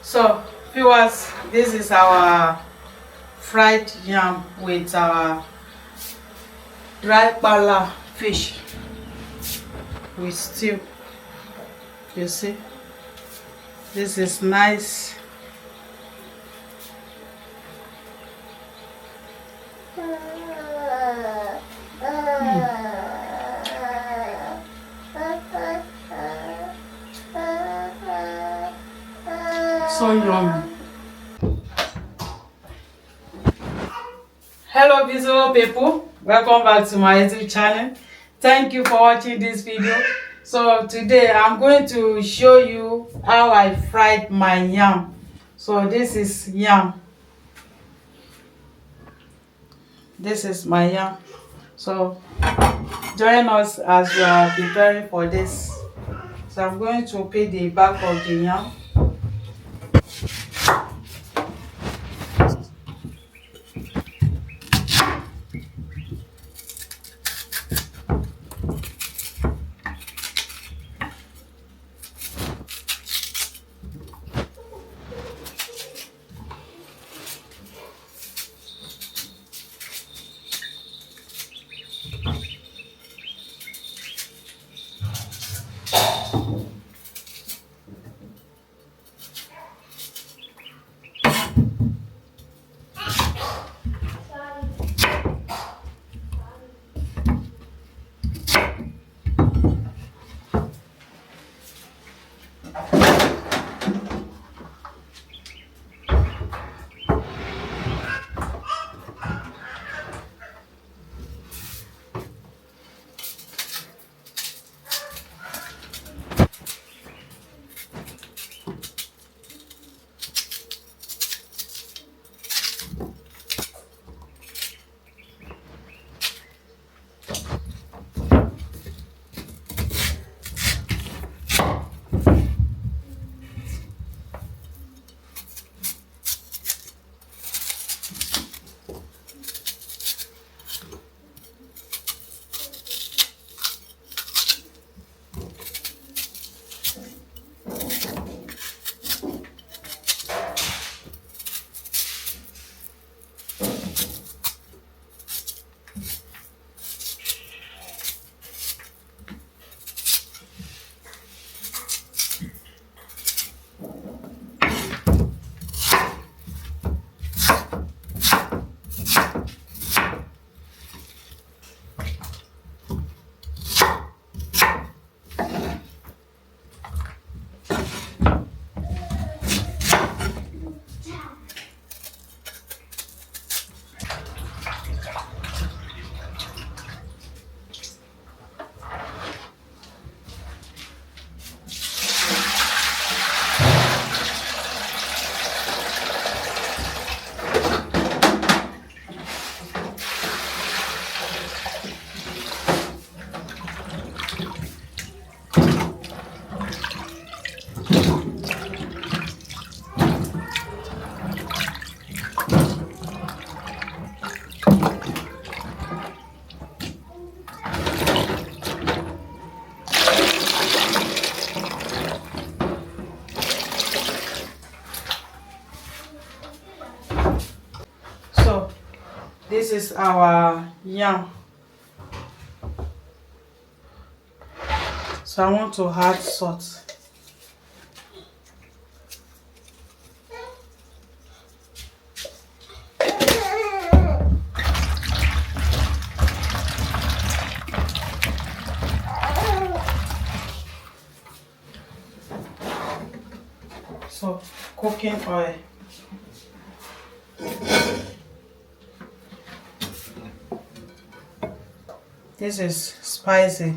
So viewers, this is our fried yam with our dry pala fish with stew. You see, this is nice. So yummy. Hello beautiful people, welcome back to my YouTube channel. Thank you for watching this video. So today I'm going to show you how I fried my yam. So this is yam. This is my yam. So join us as we are preparing for this. So I'm going to peel the back of the yam. So this is our yam. So I want to add salt. So cooking oil. This is spicy.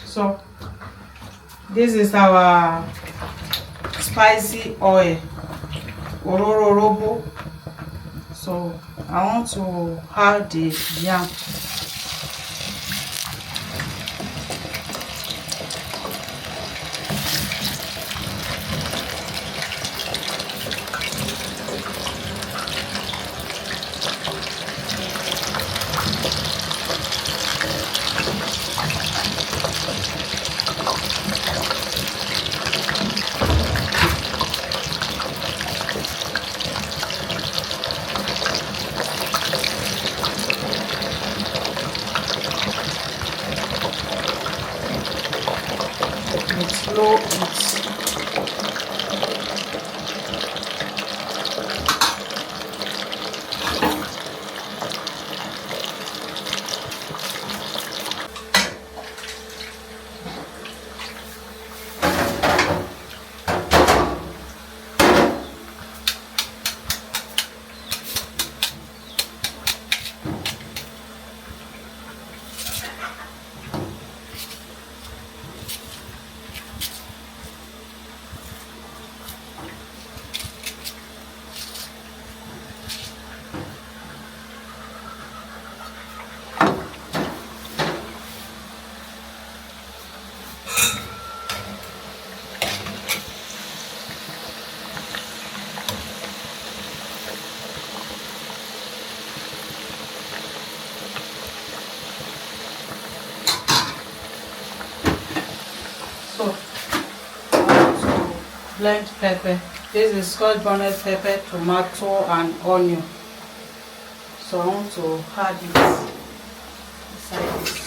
So this is our spicy oil, orororobo. So I want to add the yam. throw it. So I want to blend pepper. This is scotch bonnet pepper, tomato and onion. So I want to add it inside this.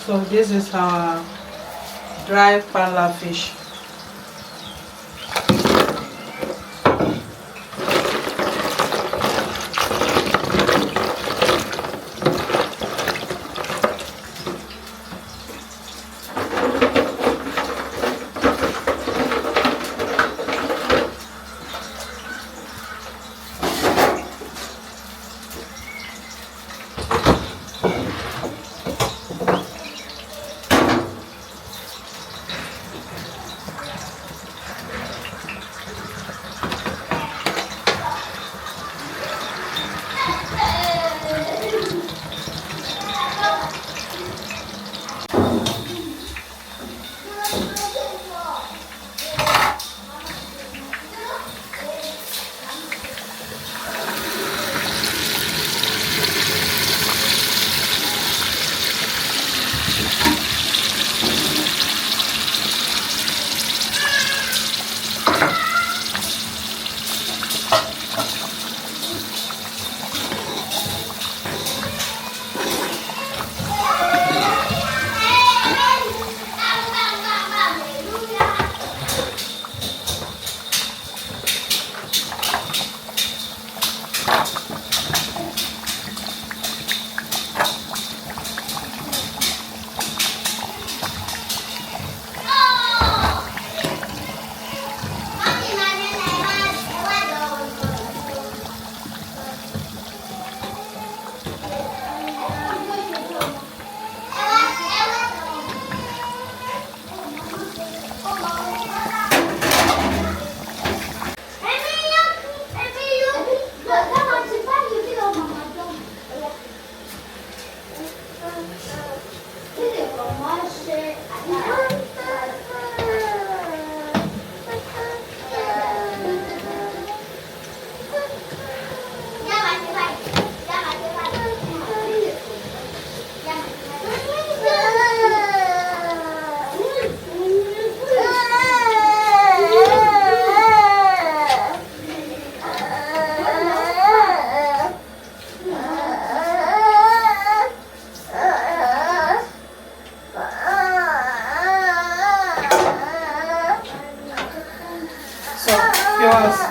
So this is our dry pala fish.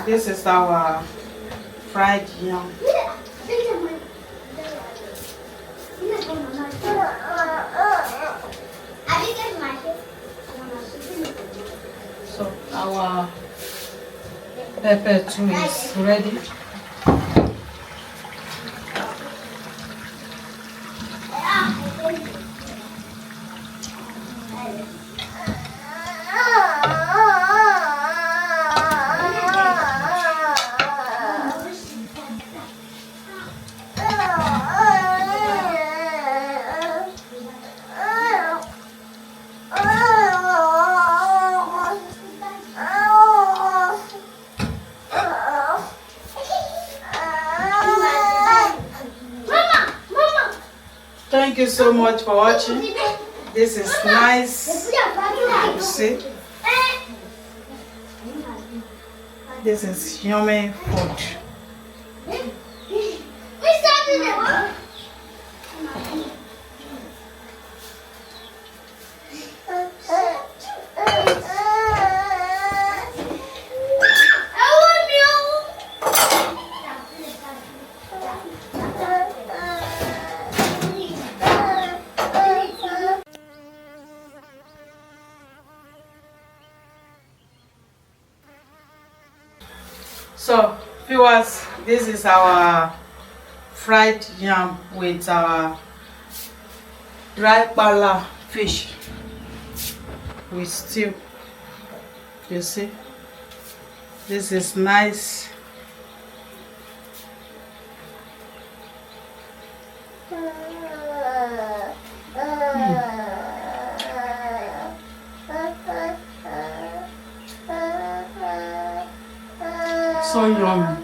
This is our fried yam. So our pepper too is ready. Thank you so much for watching. This is nice. You see? This is yummy food. So viewers, this is our fried yam with our dry pala fish with stew. You see, this is nice. So yummy.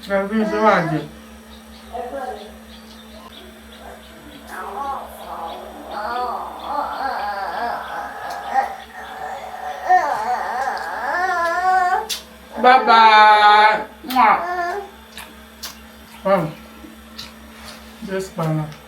Everything's right. Bye bye. Wow. Just banana.